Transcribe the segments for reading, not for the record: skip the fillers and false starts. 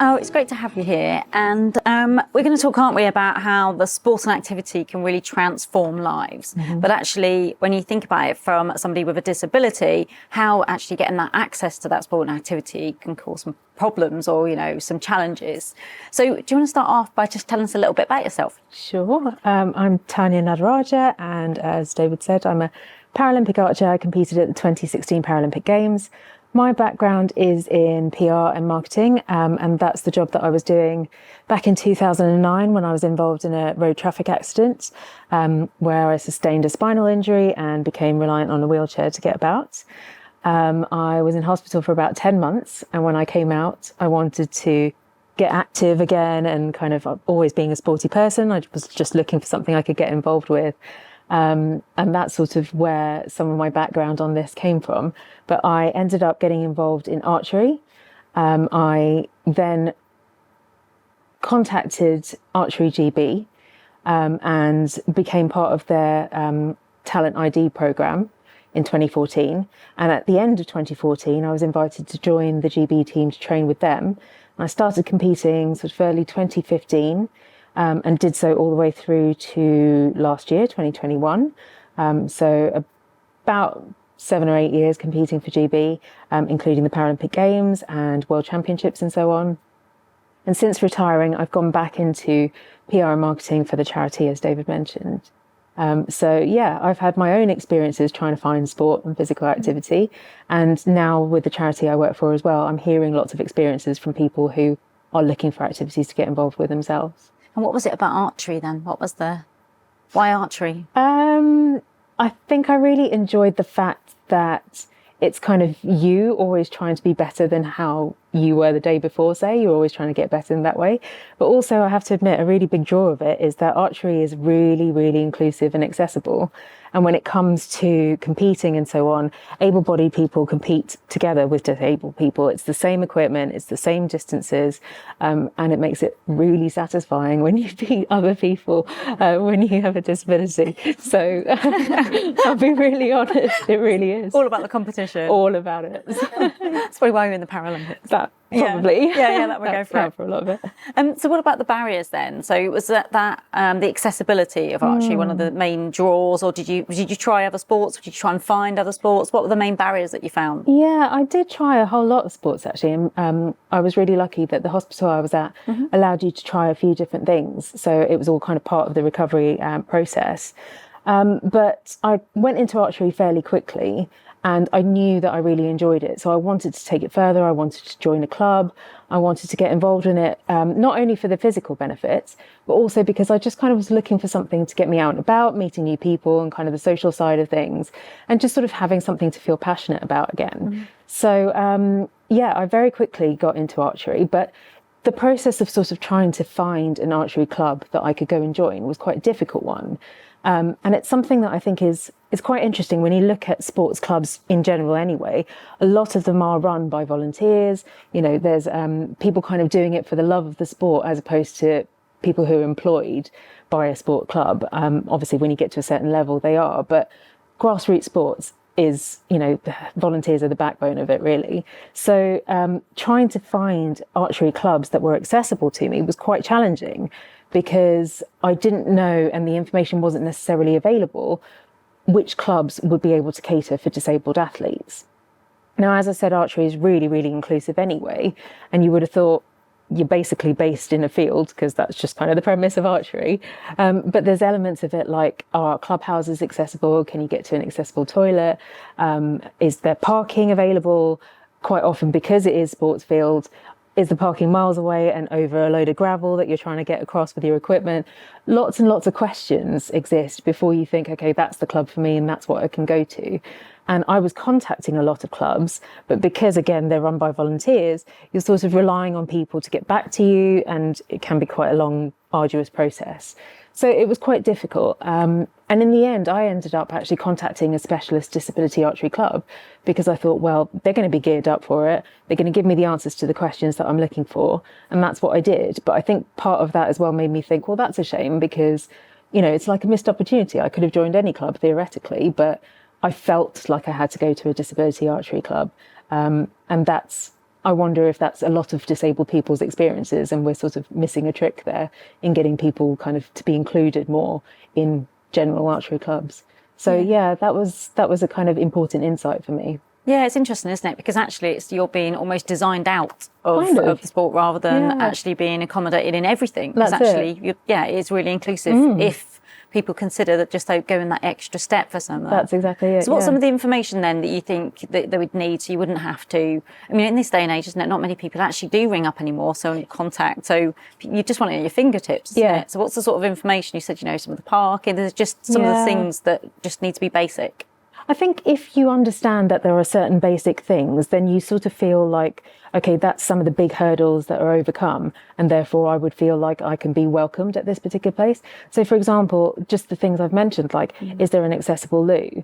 Oh, it's great to have you here. And we're going to talk, aren't we, about how the sport and activity can really transform lives. But actually, when you think about it from somebody with a disability, how actually getting that access to that sport and activity can cause some problems or, you know, some challenges. So do you want to start off by just telling us a little bit about yourself? Sure. I'm Tania Nadarajah, and as David said, I'm a Paralympic archer. I competed at the 2016 Paralympic Games. My background is in PR and marketing, and that's the job that I was doing back in 2009 when I was involved in a road traffic accident where I sustained a spinal injury and became reliant on a wheelchair to get about. I was in hospital for about 10 months, and when I came out, I wanted to get active again, and kind of always being a sporty person, I was just looking for something I could get involved with. And that's sort of where some of my background on this came from. But I ended up getting involved in archery. I then contacted Archery GB and became part of their Talent ID program in 2014. And at the end of 2014, I was invited to join the GB team to train with them. And I started competing sort of early 2015. And did so all the way through to last year, 2021. So about 7 or 8 years competing for GB, including the Paralympic Games and World Championships and so on. And since retiring, I've gone back into PR and marketing for the charity, as David mentioned. So yeah, I've had my own experiences trying to find sport and physical activity. And now with the charity I work for as well, I'm hearing lots of experiences from people who are looking for activities to get involved with themselves. And what was it about archery then? Why archery? I think I really enjoyed the fact that it's kind of you always trying to be better than how you were the day before, say. You're always trying to get better in that way. But also, I have to admit, a really big draw of it is that archery is really, really inclusive and accessible. And when it comes to competing and so on, able-bodied people compete together with disabled people. It's the same equipment, it's the same distances, and it makes it really satisfying when you beat other people when you have a disability. So I'll be really honest, it really is. All about the competition. All about it. That's probably why you're in the Paralympics. That probably. Yeah, that would go for a lot of it. So what about the barriers then? So was that the accessibility of archery one of the main draws, or did you try other sports? Did you try and find other sports? What were the main barriers that you found? Yeah, I did try a whole lot of sports actually. I was really lucky that the hospital I was at allowed you to try a few different things. So it was all kind of part of the recovery process. But I went into archery fairly quickly, and I knew that I really enjoyed it. So I wanted to take it further. I wanted to join a club. I wanted to get involved in it, not only for the physical benefits, but also because I just kind of was looking for something to get me out and about, meeting new people and kind of the social side of things, and just sort of having something to feel passionate about again. So, yeah, I very quickly got into archery, but the process of sort of trying to find an archery club that I could go and join was quite a difficult one. And it's something that I think is quite interesting when you look at sports clubs in general anyway. A lot of them are run by volunteers. You know, there's people kind of doing it for the love of the sport as opposed to people who are employed by a sport club. Obviously, when you get to a certain level, they are. But grassroots sports is, you know, the volunteers are the backbone of it, really. So trying to find archery clubs that were accessible to me was quite challenging, because I didn't know, and the information wasn't necessarily available, which clubs would be able to cater for disabled athletes. Now, as I said, archery is really, really inclusive anyway, and you would have thought you're basically based in a field, because that's just kind of the premise of archery. But there's elements of it like, are clubhouses accessible? Can you get to an accessible toilet? Is there parking available? Quite often, because it is sports field, is the parking miles away and over a load of gravel that you're trying to get across with your equipment? Lots and lots of questions exist before you think, okay, that's the club for me and that's what I can go to. And I was contacting a lot of clubs, but because, again, they're run by volunteers, you're sort of relying on people to get back to you, and it can be quite a long, arduous process. So it was quite difficult. And in the end, I ended up actually contacting a specialist disability archery club, because I thought, well, they're going to be geared up for it. They're going to give me the answers to the questions that I'm looking for. And that's what I did. But I think part of that as well made me think, well, that's a shame, because, you know, it's like a missed opportunity. I could have joined any club theoretically, but I felt like I had to go to a disability archery club. And that's I wonder if that's a lot of disabled people's experiences, and we're sort of missing a trick there in getting people kind of to be included more in general archery clubs. So yeah, that was a kind of important insight for me. Yeah, it's interesting, isn't it? Because actually you're being almost designed out of the sport rather than actually being accommodated in everything. Because actually, it's really inclusive if people consider that just going that extra step for someone. That's exactly it. So what's some of the information then that you think that they would need so you wouldn't have to, I mean, in this day and age, isn't it, not many people actually do ring up anymore, so contact, so you just want it at your fingertips, isn't it? So what's the sort of information? You said, some of the parking, there's just some of the things that just need to be basic. I think if you understand that there are certain basic things, then you sort of feel like, okay, that's some of the big hurdles that are overcome, and therefore I would feel like I can be welcomed at this particular place. So, for example, just the things I've mentioned, like, is there an accessible loo?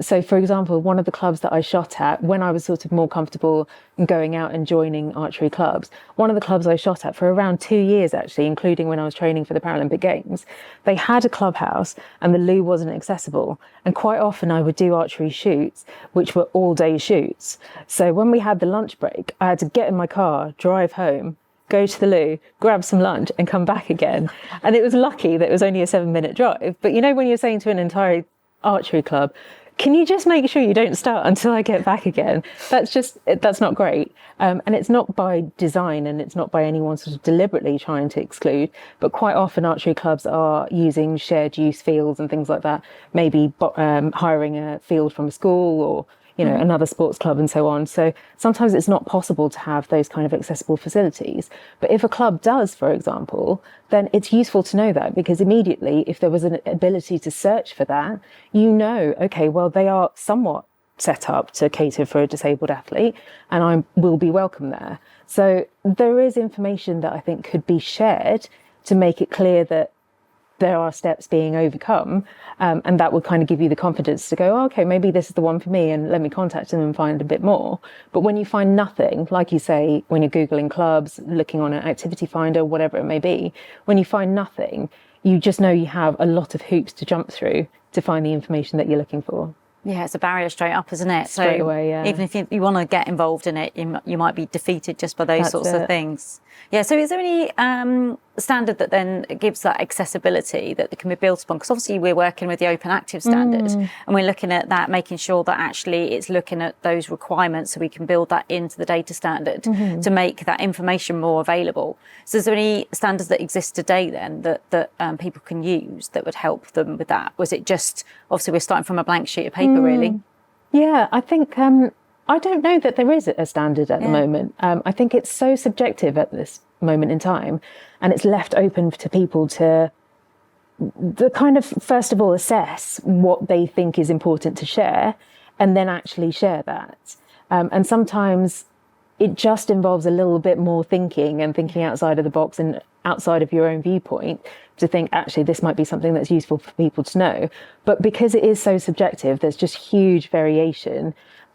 So, for example, one of the clubs that I shot at, when I was sort of more comfortable going out and joining archery clubs, one of the clubs I shot at for around 2 years, actually, including when I was training for the Paralympic Games, they had a clubhouse and the loo wasn't accessible. And quite often I would do archery shoots, which were all-day shoots. So when we had the lunch break, I had to get in my car, drive home, go to the loo, grab some lunch and come back again. And it was lucky that it was only a 7-minute drive. But when you're saying to an entire archery club, can you just make sure you don't start until I get back again? That's not great. And it's not by design, and it's not by anyone sort of deliberately trying to exclude, but quite often archery clubs are using shared use fields and things like that, maybe hiring a field from a school or another sports club and so on. So sometimes it's not possible to have those kind of accessible facilities. But if a club does, for example, then it's useful to know that, because immediately, if there was an ability to search for that, okay, well, they are somewhat set up to cater for a disabled athlete, and I will be welcome there. So there is information that I think could be shared to make it clear that there are steps being overcome, and that would kind of give you the confidence to go, okay, maybe this is the one for me, and let me contact them and find a bit more. But when you find nothing, like you say, when you're Googling clubs, looking on an activity finder, whatever it may be, when you find nothing, you just know you have a lot of hoops to jump through to find the information that you're looking for. Yeah, it's a barrier straight up, isn't it? Straight away, yeah. Even if you want to get involved in it, you might be defeated just by those sorts of things. Yeah, so is there any standard that then gives that accessibility that can be built upon? Because obviously we're working with the OpenActive standard, and we're looking at that, making sure that actually it's looking at those requirements so we can build that into the data standard to make that information more available. So is there any standards that exist today then that people can use that would help them with that? Was it just, obviously we're starting from a blank sheet of paper really? Yeah, I think I don't know that there is a standard at the moment. I think it's so subjective at this moment in time, and it's left open to people to kind of, first of all, assess what they think is important to share, and then actually share that. And sometimes it just involves a little bit more thinking and thinking outside of the box and outside of your own viewpoint to think, actually, this might be something that's useful for people to know. But because it is so subjective, there's just huge variation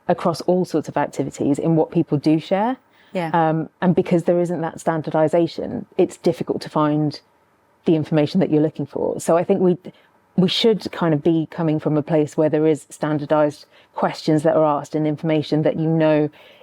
across all sorts of activities in what people do share. And because there isn't that standardization, it's difficult to find the information that you're looking for. So I think we should kind of be coming from a place where there is standardized questions that are asked and information that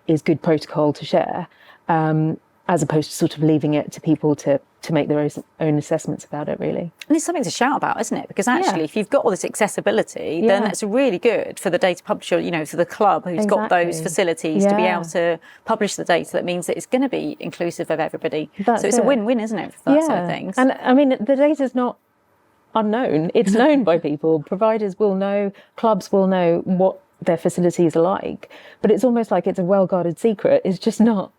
is good protocol to share, as opposed to sort of leaving it to people to make their own assessments about it, really. And it's something to shout about, isn't it? Because actually, if you've got all this accessibility, then that's really good for the data publisher, for the club who's got those facilities to be able to publish the data. That means that it's going to be inclusive of everybody. So it's a win-win, isn't it, for that side of things? And I mean, the data's not unknown. It's known by people. Providers will know, clubs will know what their facilities are like, but it's almost like it's a well-guarded secret. It's just not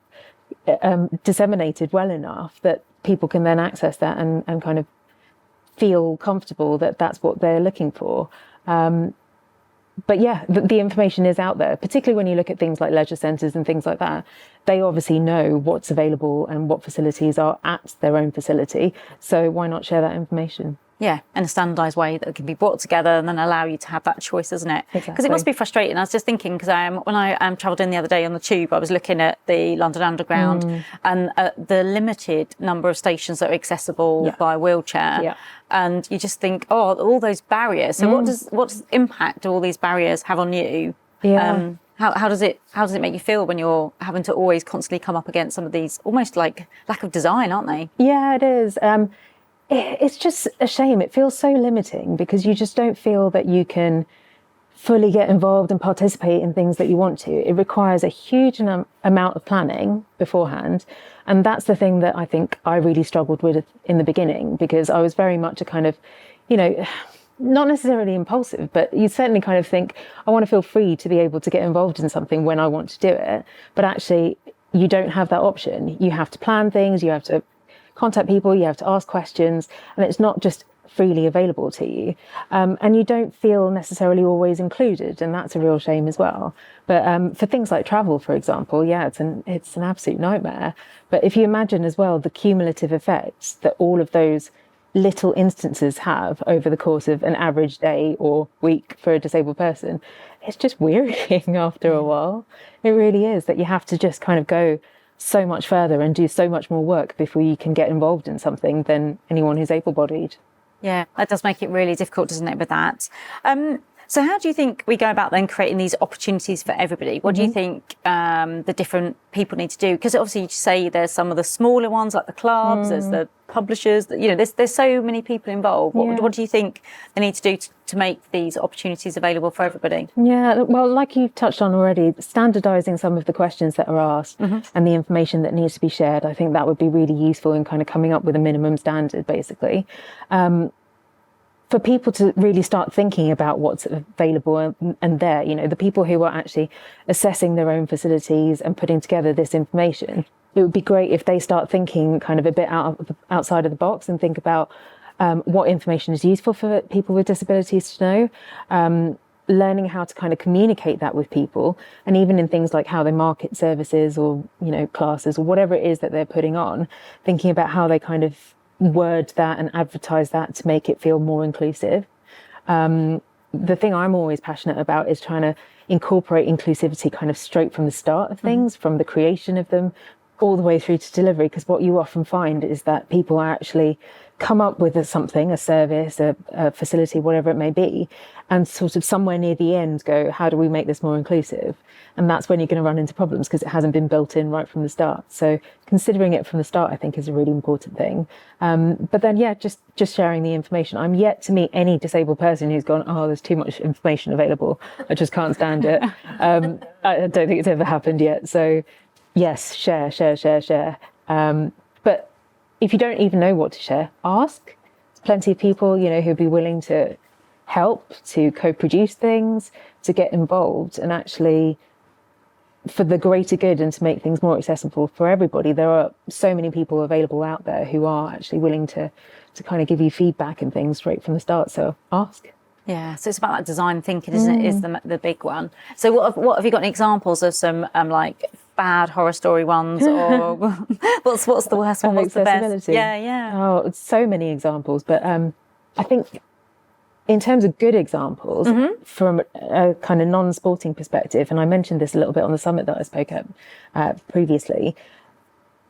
disseminated well enough that people can then access that and kind of feel comfortable that that's what they're looking for. But yeah, the information is out there, particularly when you look at things like leisure centres and things like that. They obviously know what's available and what facilities are at their own facility. So why not share that information? Yeah, in a standardised way that can be brought together and then allow you to have that choice, isn't it? Because Exactly. it must be frustrating. I was just thinking, because when I travelled in the other day on the tube, I was looking at the London Underground and the limited number of stations that are accessible by wheelchair. And you just think, all those barriers. So what does impact do all these barriers have on you? How does it make you feel when you're having to always constantly come up against some of these almost like lack of design, aren't they? Yeah, it is. It's just a shame. It feels so limiting because you just don't feel that you can fully get involved and participate in things that you want to. It requires a huge amount of planning beforehand. And that's the thing that I think I really struggled with in the beginning, because I was very much a kind of, not necessarily impulsive, but you certainly kind of think, I want to feel free to be able to get involved in something when I want to do it. But actually, you don't have that option. You have to plan things, you have to contact people, you have to ask questions, and it's not just freely available to you. And you don't feel necessarily always included, and that's a real shame as well. But for things like travel, for example, yeah, it's an absolute nightmare. But if you imagine as well the cumulative effects that all of those little instances have over the course of an average day or week for a disabled person, it's just wearying after a while. It really is, that you have to just kind of go so much further and do so much more work before you can get involved in something than anyone who's able-bodied. Yeah, that does make it really difficult, doesn't it, with that? So how do you think we go about then creating these opportunities for everybody? What do you think the different people need to do? Because obviously you say there's some of the smaller ones like the clubs, there's the publishers, there's so many people involved. What do you think they need to do to make these opportunities available for everybody? Yeah, well, like you've touched on already, standardising some of the questions that are asked and the information that needs to be shared, I think that would be really useful in kind of coming up with a minimum standard, basically. For people to really start thinking about what's available and there, the people who are actually assessing their own facilities and putting together this information, it would be great if they start thinking kind of a bit outside of the box and think about what information is useful for people with disabilities to know, learning how to kind of communicate that with people, and even in things like how they market services or, classes or whatever it is that they're putting on, thinking about how they kind of word that and advertise that to make it feel more inclusive. The thing I'm always passionate about is trying to incorporate inclusivity kind of straight from the start of things, from the creation of them all the way through to delivery, because what you often find is that people actually come up with a service, a facility, whatever it may be, and sort of somewhere near the end go, how do we make this more inclusive? And that's when you're going to run into problems, because it hasn't been built in right from the start. So considering it from the start, I think, is a really important thing. But then, yeah, just sharing the information. I'm yet to meet any disabled person who's gone, oh, there's too much information available, I just can't stand it. I don't think it's ever happened yet. So yes, share. But if you don't even know what to share, ask. There's plenty of people, who'd be willing to help, to co-produce things, to get involved, and actually for the greater good and to make things more accessible for everybody. There are so many people available out there who are actually willing to kind of give you feedback and things straight from the start. So ask. Yeah, so it's about that design thinking, isn't it? Is the big one. So what have you got any examples of some like bad horror story ones, or what's the worst one? What's the best? Yeah. Oh, it's so many examples, but I think in terms of good examples from a kind of non-sporting perspective, and I mentioned this a little bit on the summit that I spoke at previously,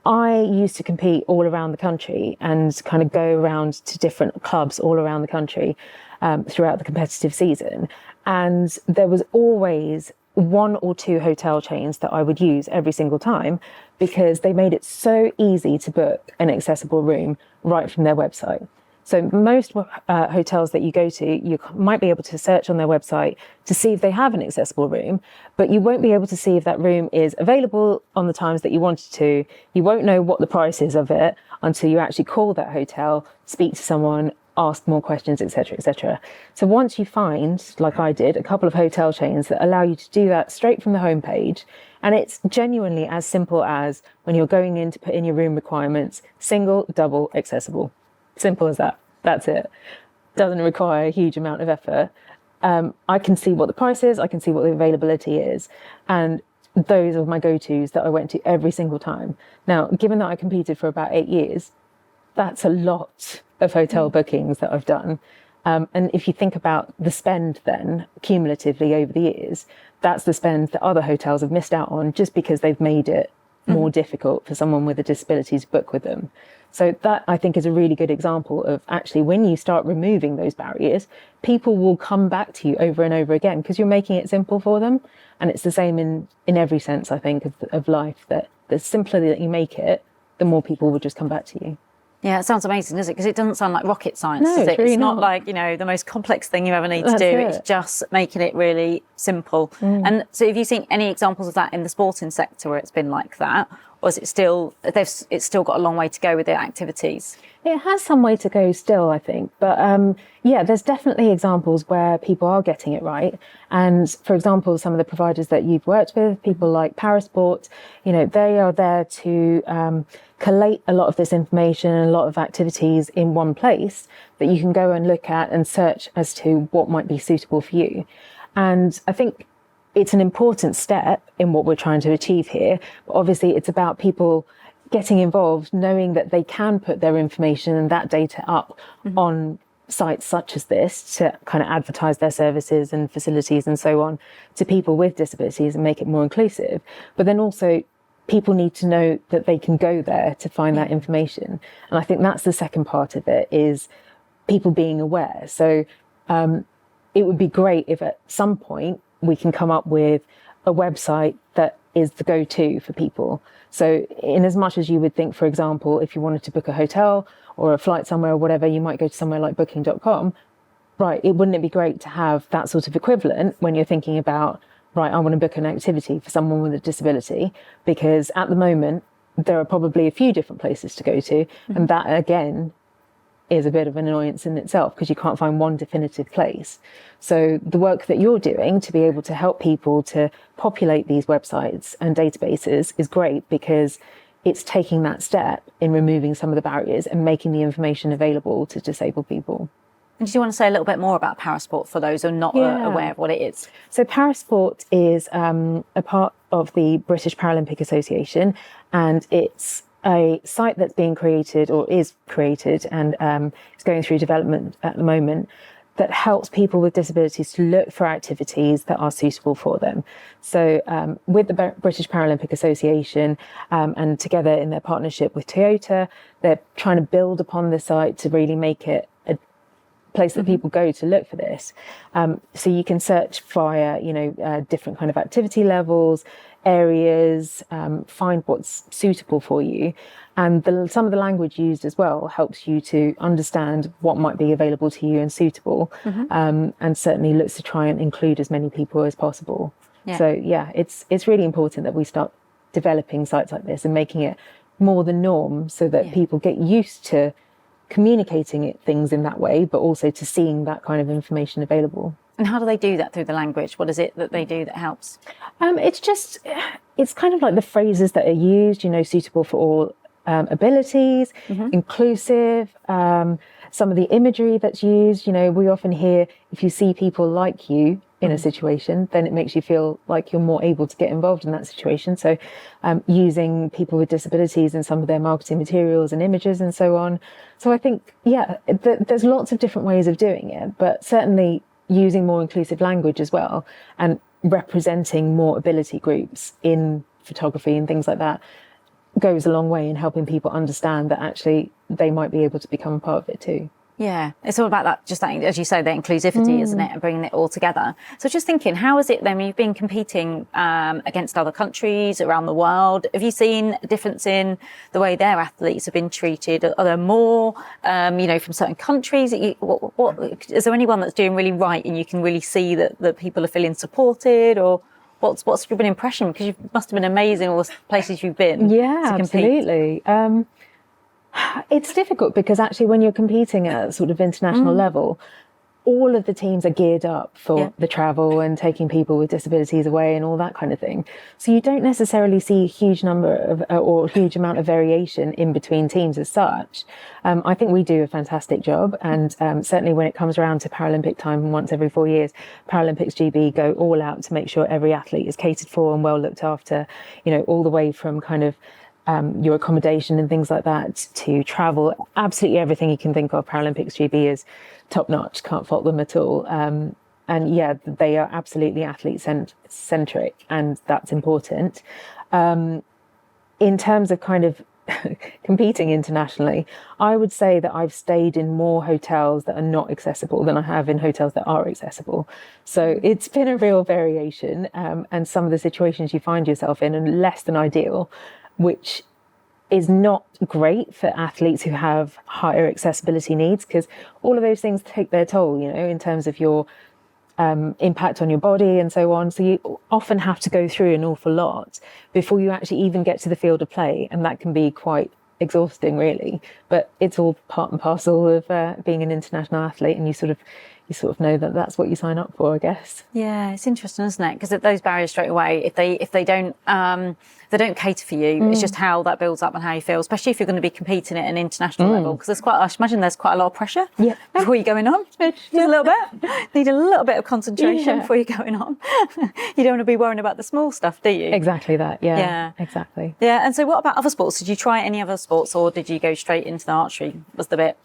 I used to compete all around the country and kind of go around to different clubs all around the country throughout the competitive season. And there was always one or two hotel chains that I would use every single time, because they made it so easy to book an accessible room right from their website. So most hotels that you go to, you might be able to search on their website to see if they have an accessible room, but you won't be able to see if that room is available on the times that you wanted to. You won't know what the price is of it until you actually call that hotel, speak to someone, ask more questions, etc., etc. So once you find, like I did, a couple of hotel chains that allow you to do that straight from the homepage, and it's genuinely as simple as when you're going in to put in your room requirements, single, double, accessible. Simple as that. That's it. Doesn't require a huge amount of effort. I can see what the price is. I can see what the availability is. And those are my go-tos that I went to every single time. Now, given that I competed for about 8 years, that's a lot of hotel bookings that I've done. And if you think about the spend then, cumulatively over the years, that's the spend that other hotels have missed out on just because they've made it more difficult for someone with a disability to book with them. So that, I think, is a really good example of actually when you start removing those barriers, people will come back to you over and over again because you're making it simple for them. And it's the same in every sense, I think, of life, that the simpler that you make it, the more people will just come back to you. Yeah, it sounds amazing, doesn't it? Because it doesn't sound like rocket science, No, does it? it's really It's not not. like, the most complex thing you ever need to That's do. it. It's just making it really simple. And so have you seen any examples of that in the sporting sector where it's been like that? Or is it still, it's still got a long way to go with the activities? It has some way to go still, I think. But yeah, there's definitely examples where people are getting it right. And for example, some of the providers that you've worked with, people like Parasport, they are there to collate a lot of this information and a lot of activities in one place that you can go and look at and search as to what might be suitable for you. And I think it's an important step in what we're trying to achieve here. But obviously, it's about people getting involved, knowing that they can put their information and that data up on sites such as this to kind of advertise their services and facilities and so on to people with disabilities and make it more inclusive. But then also, people need to know that they can go there to find that information. And I think that's the second part of it, is people being aware. So it would be great if at some point we can come up with a website that is the go-to for people. So in as much as you would think, for example, if you wanted to book a hotel or a flight somewhere or whatever, you might go to somewhere like booking.com. Right, wouldn't it be great to have that sort of equivalent when you're thinking about, right, I want to book an activity for someone with a disability? Because at the moment, there are probably a few different places to go to. And that, again, is a bit of an annoyance in itself because you can't find one definitive place. So the work that you're doing to be able to help people to populate these websites and databases is great, because it's taking that step in removing some of the barriers and making the information available to disabled people. And do you want to say a little bit more about Parasport for those who are not aware of what it is? So Parasport is a part of the British Paralympic Association, and it's a site that's being created, or is created, and is going through development at the moment, that helps people with disabilities to look for activities that are suitable for them. So with the British Paralympic Association and together in their partnership with Toyota, they're trying to build upon the site to really make it a place that people go to look for this. So you can search via, different kind of activity levels, areas, find what's suitable for you. And some of the language used as well helps you to understand what might be available to you and suitable, and certainly looks to try and include as many people as possible. Yeah. So yeah, it's really important that we start developing sites like this and making it more the norm, so that people get used to communicating things in that way, but also to seeing that kind of information available. And how do they do that through the language? What is it that they do that helps? It's kind of like the phrases that are used, suitable for all abilities, inclusive, some of the imagery that's used. We often hear, if you see people like you in a situation, then it makes you feel like you're more able to get involved in that situation. So using people with disabilities in some of their marketing materials and images and so on. So I think, there's lots of different ways of doing it, but certainly using more inclusive language as well, and representing more ability groups in photography and things like that goes a long way in helping people understand that actually they might be able to become a part of it too. Yeah, it's all about that, just that, as you say, the inclusivity, isn't it, and bringing it all together. So just thinking, how is it then, when you've been competing against other countries around the world, have you seen a difference in the way their athletes have been treated? Are there more, from certain countries? What is there anyone that's doing really right and you can really see that people are feeling supported, or what's your impression? Because you must have been amazing, all the places you've been. Yeah, absolutely. It's difficult because actually when you're competing at a sort of international level, all of the teams are geared up for the travel and taking people with disabilities away and all that kind of thing. So you don't necessarily see a huge number of or a huge amount of variation in between teams as such. I think we do a fantastic job, and certainly when it comes around to Paralympic time once every 4 years, Paralympics GB go all out to make sure every athlete is catered for and well looked after, all the way from kind of your accommodation and things like that to travel. Absolutely everything you can think of, Paralympics GB is top notch, can't fault them at all. And yeah, they are absolutely athlete centric, and that's important. in terms of kind of competing internationally, I would say that I've stayed in more hotels that are not accessible than I have in hotels that are accessible. So it's been a real variation, and some of the situations you find yourself in are less than ideal, which is not great for athletes who have higher accessibility needs, because all of those things take their toll, you know, in terms of your impact on your body and so on. So you often have to go through an awful lot before you actually even get to the field of play, and that can be quite exhausting, really. But it's all part and parcel of being an international athlete, and you sort of know that that's what you sign up for, I guess. Yeah, it's interesting, isn't it? Because those barriers straight away, if they don't cater for you, it's just how that builds up and how you feel, especially if you're going to be competing at an international level. Because I imagine there's quite a lot of pressure before you're going on. Just a little bit. Need a little bit of concentration before you're going on. You don't want to be worrying about the small stuff, do you? Exactly that. Yeah. Exactly. Yeah. And so, what about other sports? Did you try any other sports, or did you go straight into the archery? Was the bit?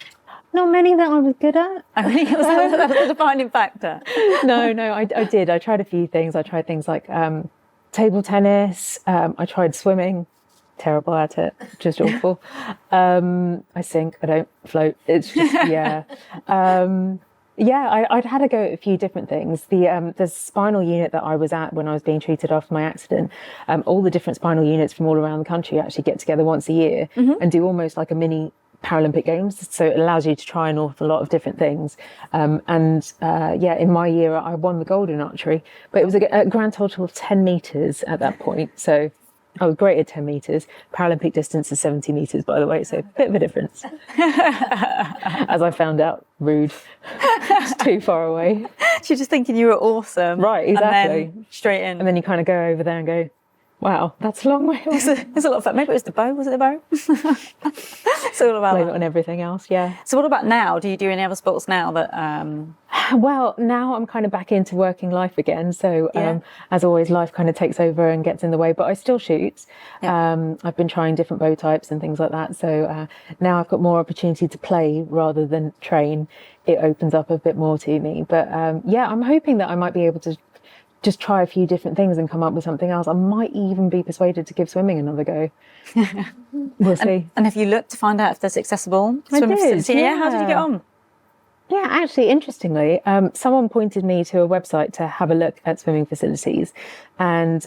Not many that I was good at. I mean, that was the defining factor. No, I did. I tried a few things. I tried things like table tennis. I tried swimming. Terrible at it. Just awful. I sink. I don't float. It's just, I'd had a go at a few different things. The spinal unit that I was at when I was being treated after my accident, all the different spinal units from all around the country actually get together once a year and do almost like a mini Paralympic Games, so it allows you to try an awful lot of different things. In my year I won the gold in archery, but it was a grand total of 10 meters at that point. So I was great at 10 meters. Paralympic distance is 70 meters, by the way, so a bit of a difference. As I found out, rude. It's too far away. So you're just thinking you were awesome, right? Exactly. And then straight in, and then you kind of go over there and go, wow, that's a long way away. It's a lot of fun. Maybe it was the bow. Was it the bow? It's all about blame that. It on everything else, yeah. So what about now? Do you do any other sports now that... Well, now I'm kind of back into working life again. So as always, life kind of takes over and gets in the way, but I still shoot. Yeah. I've been trying different bow types and things like that. So now I've got more opportunity to play rather than train. It opens up a bit more to me. But I'm hoping that I might be able to just try a few different things and come up with something else. I might even be persuaded to give swimming another go. We'll see. And have you looked to find out if there's accessible swimming facility? Yeah. How did you get on? Yeah, actually, interestingly, someone pointed me to a website to have a look at swimming facilities, and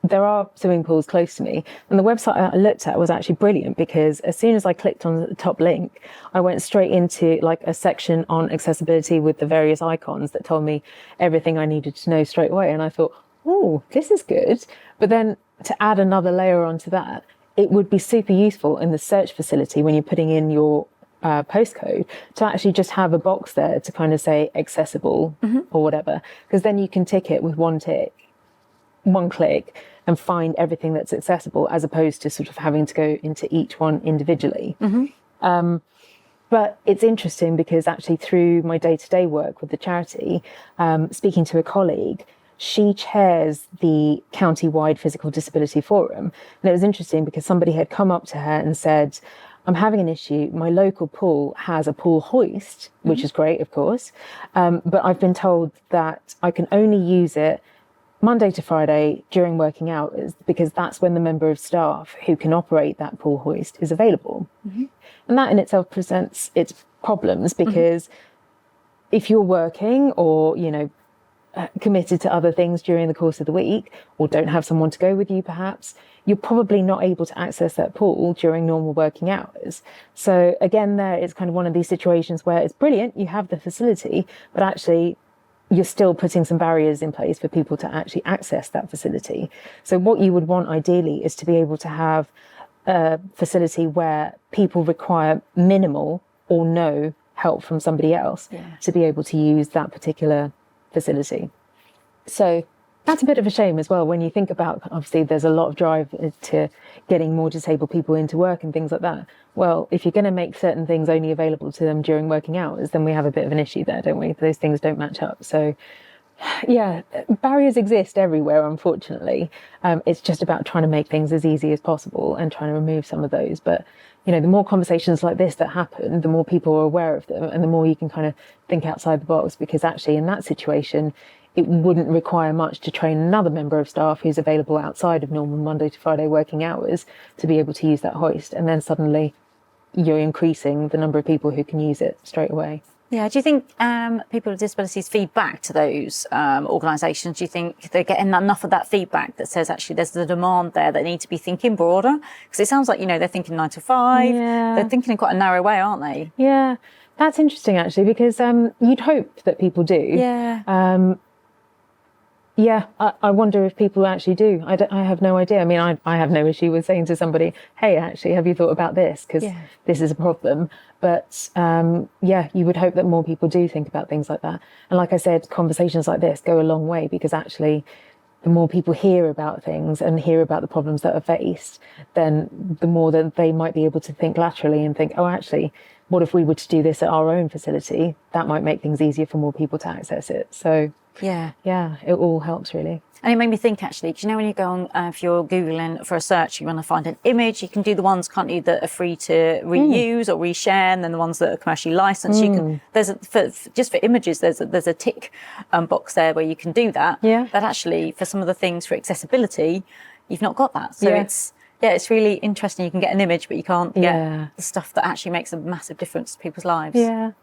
there are swimming pools close to me. And the website I looked at was actually brilliant, because as soon as I clicked on the top link, I went straight into like a section on accessibility with the various icons that told me everything I needed to know straight away. And I thought, oh, this is good. But then to add another layer onto that, it would be super useful in the search facility when you're putting in your postcode to actually just have a box there to kind of say accessible or whatever, because then you can tick it with one click and find everything that's accessible, as opposed to sort of having to go into each one individually. But it's interesting because actually through my day-to-day work with the charity, speaking to a colleague, she chairs the county-wide physical disability forum. And it was interesting because somebody had come up to her and said, I'm having an issue. My local pool has a pool hoist, which is great, of course. But I've been told that I can only use it Monday to Friday during working hours, because that's when the member of staff who can operate that pool hoist is available. And that in itself presents its problems, because if you're working or, committed to other things during the course of the week, or don't have someone to go with you perhaps, you're probably not able to access that pool during normal working hours. So again, there it's kind of one of these situations where it's brilliant, you have the facility, but actually you're still putting some barriers in place for people to actually access that facility. So what you would want ideally is to be able to have a facility where people require minimal or no help from somebody else to be able to use that particular facility. So that's a bit of a shame as well when you think about, obviously there's a lot of drive to getting more disabled people into work and things like that. Well, if you're going to make certain things only available to them during working hours, then we have a bit of an issue there, don't we? Those things don't match up. So yeah, barriers exist everywhere, unfortunately. It's just about trying to make things as easy as possible and trying to remove some of those. But the more conversations like this that happen, the more people are aware of them, and the more you can kind of think outside the box, because actually in that situation, it wouldn't require much to train another member of staff who's available outside of normal Monday to Friday working hours to be able to use that hoist. And then suddenly you're increasing the number of people who can use it straight away. Yeah, do you think people with disabilities feed back to those organisations? Do you think they're getting enough of that feedback that says actually there's the demand there that need to be thinking broader? Because it sounds like, they're thinking 9 to 5. Yeah. They're thinking in quite a narrow way, aren't they? Yeah, that's interesting actually, because you'd hope that people do. Yeah. Yeah, I wonder if people actually do. I have no idea. I mean, I have no issue with saying to somebody, hey, actually, have you thought about this? Because this is a problem. But you would hope that more people do think about things like that. And like I said, conversations like this go a long way, because actually the more people hear about things and hear about the problems that are faced, then the more that they might be able to think laterally and think, oh, actually, what if we were to do this at our own facility? That might make things easier for more people to access it. So yeah, it all helps really. And it made me think actually, because when you go on, if you're Googling for a search, you want to find an image, you can do the ones, can't you, that are free to reuse or reshare, and then the ones that are commercially licensed. You can, just for images, there's a tick box there where you can do that. Yeah. That actually, for some of the things for accessibility, you've not got that. So it's really interesting. You can get an image, but you can't get the stuff that actually makes a massive difference to people's lives. Yeah.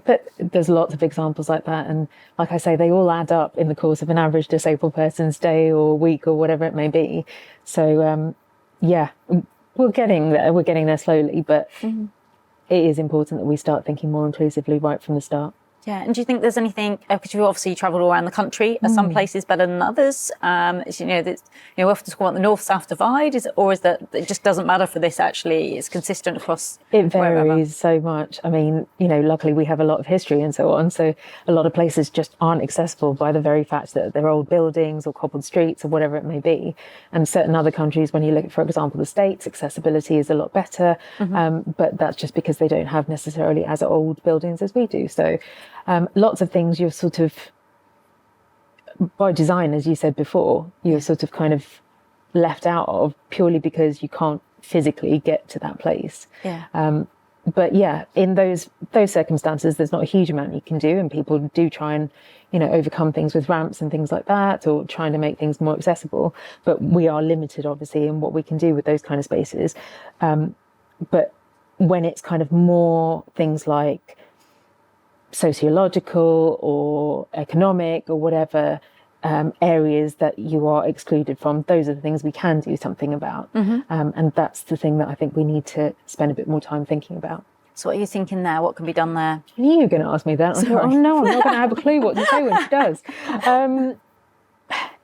But there's lots of examples like that. And like I say, they all add up in the course of an average disabled person's day or week or whatever it may be. So, we're getting there. We're getting there slowly, but it is important that we start thinking more inclusively right from the start. Yeah, and do you think there's anything, because you've obviously travelled all around the country, are some places better than others? We often talk about the north-south divide, or is that it just doesn't matter for this actually, it's consistent across It varies wherever? so much. I mean, luckily we have a lot of history and so on, so a lot of places just aren't accessible by the very fact that they're old buildings or cobbled streets or whatever it may be. And certain other countries, when you look at, for example, the States, accessibility is a lot better, but that's just because they don't have necessarily as old buildings as we do. So lots of things you're sort of, by design, as you said before, you're sort of kind of left out of purely because you can't physically get to that place. Yeah. But in those circumstances, there's not a huge amount you can do, and people do try and, overcome things with ramps and things like that, or trying to make things more accessible. But we are limited, obviously, in what we can do with those kind of spaces. But when it's kind of more things like sociological or economic or whatever areas that you are excluded from, those are the things we can do something about. And that's the thing that I think we need to spend a bit more time thinking about. So what are you thinking there? What can be done there? I knew you were going to ask me that. I thought, oh no, I'm not going to have a clue what to say when she does.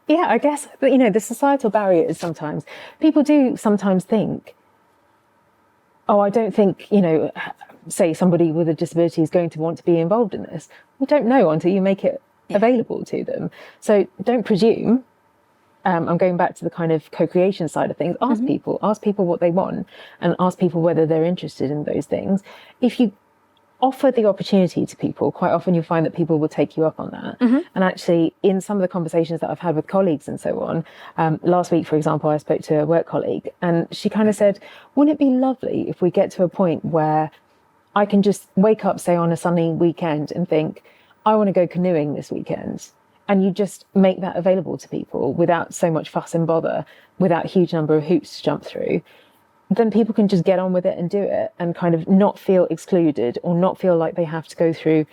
I guess, the societal barriers sometimes. People do sometimes think, oh, I don't think, say somebody with a disability is going to want to be involved in this. You don't know until you make it available to them. So don't presume. I'm going back to the kind of co-creation side of things. Ask people what they want, and ask people whether they're interested in those things. If you offer the opportunity to people, quite often you'll find that people will take you up on that. And actually, in some of the conversations that I've had with colleagues and so on, last week, for example, I spoke to a work colleague, and she kind of said, wouldn't it be lovely if we get to a point where I can just wake up, say, on a sunny weekend and think, I want to go canoeing this weekend. And you just make that available to people without so much fuss and bother, without a huge number of hoops to jump through. Then people can just get on with it and do it, and kind of not feel excluded, or not feel like they have to go through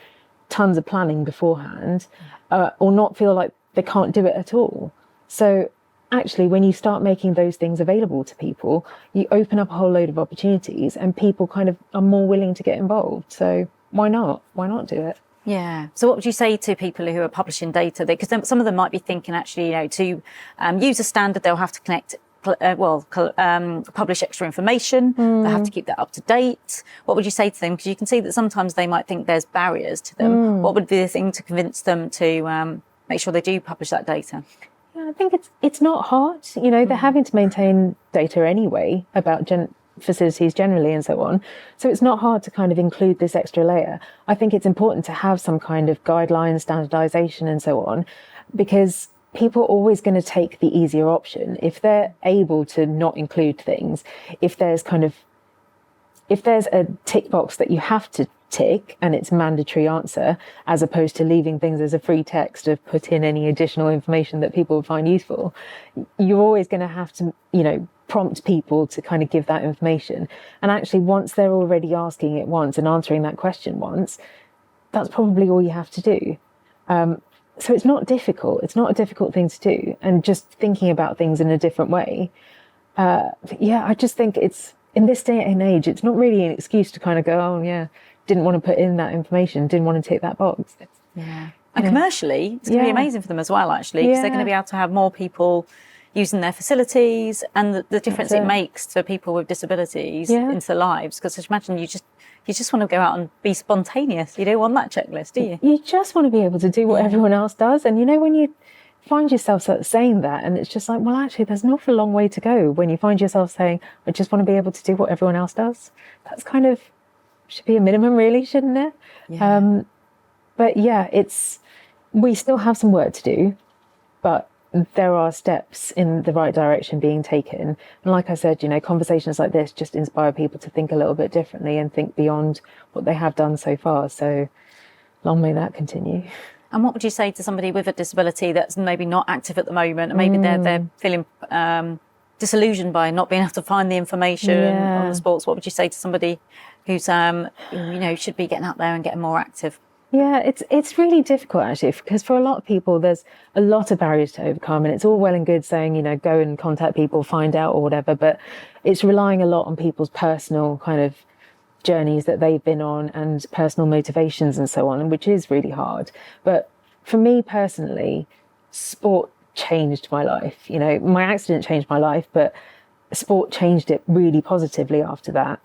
tons of planning beforehand, or not feel like they can't do it at all. So actually, when you start making those things available to people, you open up a whole load of opportunities, and people kind of are more willing to get involved. So why not? Why not do it? Yeah. So what would you say to people who are publishing data? Because some of them might be thinking actually, to use a standard, they'll have to publish extra information. They have to keep that up to date. What would you say to them? Because you can see that sometimes they might think there's barriers to them. What would be the thing to convince them to make sure they do publish that data? Yeah, I think it's not hard. They're having to maintain data anyway about facilities generally and so on. So it's not hard to kind of include this extra layer. I think it's important to have some kind of guidelines, standardization and so on, because people are always going to take the easier option. If they're able to not include things, if there's a tick box that you have to tick and it's mandatory answer, as opposed to leaving things as a free text of put in any additional information that people would find useful. You're always going to have to, prompt people to kind of give that information. And actually, once they're already asking it once and answering that question once, that's probably all you have to do. So it's not difficult. It's not a difficult thing to do. And just thinking about things in a different way. I just think it's, in this day and age, it's not really an excuse to kind of go, oh yeah, didn't want to put in that information, didn't want to tick that box. And commercially, it's going to be amazing for them as well, actually, because they're going to be able to have more people using their facilities, and the difference it makes to people with disabilities into their lives. Because imagine you just want to go out and be spontaneous. You don't want that checklist, do you? You just want to be able to do what everyone else does. And when you find yourself saying that, and it's just like, well, actually, there's an awful long way to go when you find yourself saying, I just want to be able to do what everyone else does. That's kind of should be a minimum, really, shouldn't it? But we still have some work to do, but there are steps in the right direction being taken. And like I said, conversations like this just inspire people to think a little bit differently and think beyond what they have done so far. So long may that continue. And what would you say to somebody with a disability that's maybe not active at the moment, and maybe they're feeling disillusioned by not being able to find the information on the sports? What would you say to somebody who's should be getting out there and getting more active? Yeah, it's really difficult, actually, because for a lot of people, there's a lot of barriers to overcome, and it's all well and good saying, go and contact people, find out or whatever, but it's relying a lot on people's personal kind of journeys that they've been on and personal motivations and so on, which is really hard. But for me personally, sport changed my life. My accident changed my life, but sport changed it really positively after that.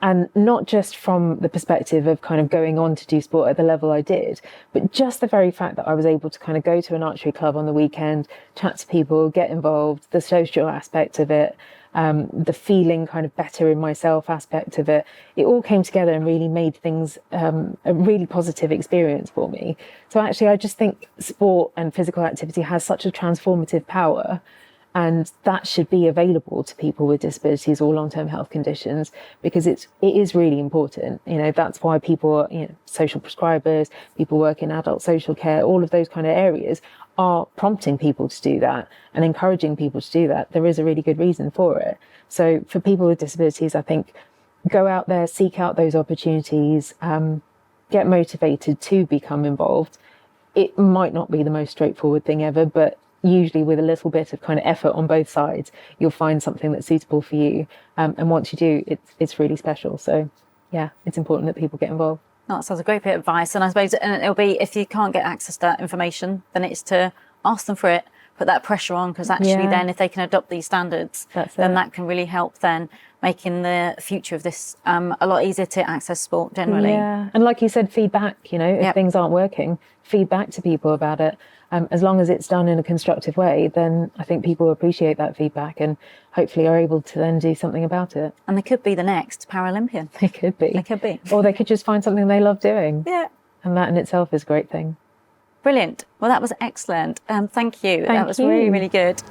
And not just from the perspective of kind of going on to do sport at the level I did, but just the very fact that I was able to kind of go to an archery club on the weekend, chat to people, get involved, the social aspect of it, the feeling kind of better in myself aspect of it, it all came together and really made things a really positive experience for me. So actually, I just think sport and physical activity has such a transformative power. And that should be available to people with disabilities or long-term health conditions, because it is really important. That's why people, social prescribers, people work in adult social care, all of those kind of areas are prompting people to do that and encouraging people to do that. There is a really good reason for it. So for people with disabilities, I think go out there, seek out those opportunities, get motivated to become involved. It might not be the most straightforward thing ever, but usually with a little bit of kind of effort on both sides, you'll find something that's suitable for you. And once you do, it's really special. So it's important that people get involved. No, that sounds a great bit of advice. And I suppose it'll be, if you can't get access to that information, then it's to ask them for it, put that pressure on, because actually then if they can adopt these standards, then that can really help then making the future of this a lot easier to access sport generally. Yeah, and like you said, feedback, if things aren't working, feedback to people about it. As long as it's done in a constructive way, then I think people appreciate that feedback and hopefully are able to then do something about it. And they could be the next Paralympian. They could be. They could be. Or they could just find something they love doing. Yeah. And that in itself is a great thing. Brilliant. Well, that was excellent. Thank you. That was really, really good.